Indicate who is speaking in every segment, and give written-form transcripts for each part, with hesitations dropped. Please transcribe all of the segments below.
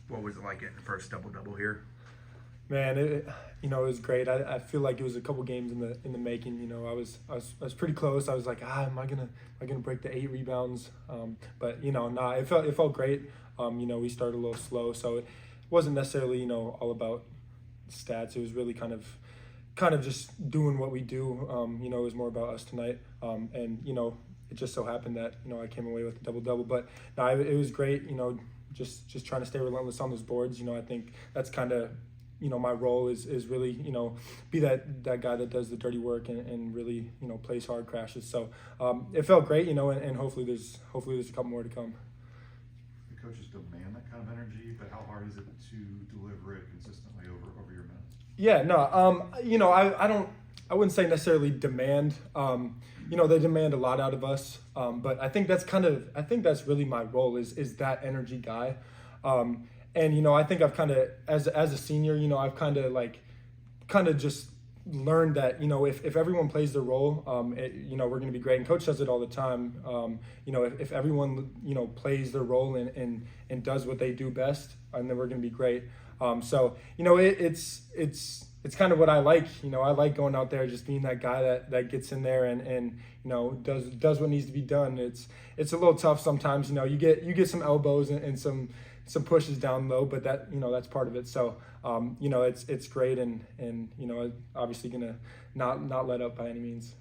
Speaker 1: What was it like getting the first double-double here?
Speaker 2: Man, it was great. I feel like it was a couple games in the making. I was pretty close. I was like, am I gonna break the 8 rebounds? But nah, it felt great. We started a little slow, so it wasn't necessarily all about stats. It was really kind of just doing what we do. It was more about us tonight. And it just so happened that I came away with a double-double. But nah, it was great. Just trying to stay relentless on those boards. I think that's kind of my role is really, be that guy that does the dirty work and really, plays hard, crashes. So it felt great, and hopefully there's a couple more to come.
Speaker 3: The coaches demand that kind of energy, but how hard is it to deliver it consistently over your minutes?
Speaker 2: Yeah, no, I wouldn't say necessarily demand. They demand a lot out of us, but I think that's really my role is that energy guy. And I think I've kind of, as a senior, I've kind of just learned that if everyone plays their role, we're going to be great. And Coach says it all the time. If everyone plays their role and does what they do best, and then we're going to be great. So it's kind of what I like. I like going out there, just being that guy that gets in there and does what needs to be done. It's a little tough sometimes. You get some elbows and some pushes down low, but that's part of it. So it's great and obviously gonna not let up by any means.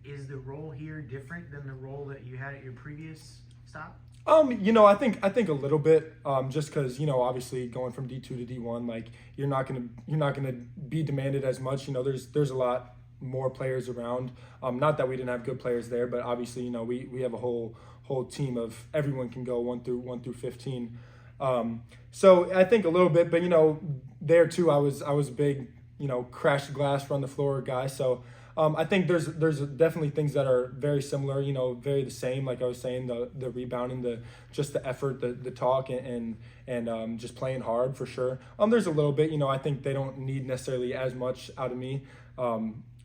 Speaker 4: Is the role here different than the role that you had at your previous stop?
Speaker 2: I think a little bit, just because obviously going from D2 to D1, like you're not gonna be demanded as much. There's a lot more players around. Not that we didn't have good players there, but obviously we have a whole team of everyone can go 1 through 15. So I think a little bit, but there too, I was a big crash the glass, run the floor guy. So I think there's definitely things that are very similar, very the same. Like I was saying, the rebounding, the effort, the talk, and just playing hard for sure. There's a little bit, I think they don't need necessarily as much out of me.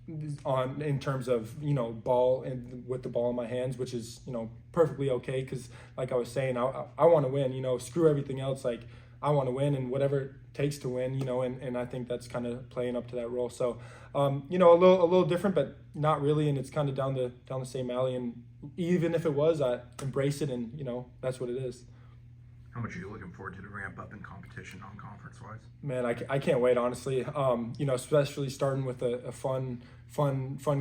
Speaker 2: In terms of ball and with the ball in my hands, which is perfectly okay, because like I was saying, I want to win. Screw everything else. Like I want to win, and whatever it takes to win. And I think that's kind of playing up to that role. So a little different, but not really. And it's kind of down the same alley. And even if it was, I embrace it, and that's what it is.
Speaker 1: How much are you looking forward to the ramp up in competition non-conference wise?
Speaker 2: Man, I can't wait, honestly. Especially starting with a fun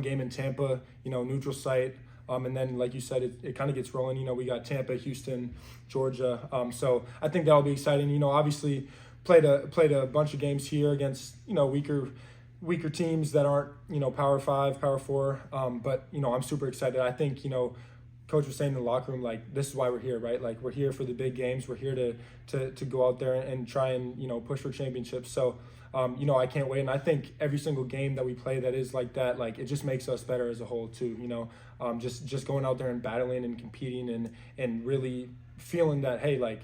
Speaker 2: game in Tampa, neutral site. And then, like you said, it kind of gets rolling. We got Tampa, Houston, Georgia. So I think that'll be exciting. Obviously played a bunch of games here against, weaker teams that aren't, Power 5, Power 4. But, I'm super excited. I think, Coach was saying in the locker room, like, this is why we're here, right? Like, we're here for the big games. We're here to go out there and try and, push for championships. So, I can't wait. And I think every single game that we play that is like that, like, it just makes us better as a whole too, just going out there and battling and competing and really feeling that, hey, like,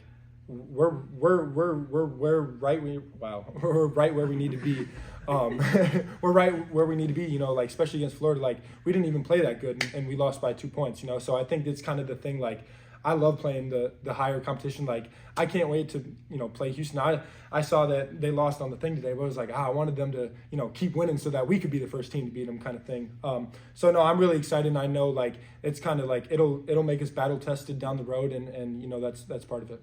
Speaker 2: we're right we're right where we need to be. We're right where we need to be, like, especially against Florida. Like, we didn't even play that good and we lost by 2 points, so I think it's kind of the thing. Like, I love playing the higher competition. Like, I can't wait to play Houston. I saw that they lost on the thing today, but I was like, I wanted them to keep winning so that we could be the first team to beat them, kind of thing. So no, I'm really excited. And I know, like, it's kind of like it'll make us battle tested down the road, and that's part of it.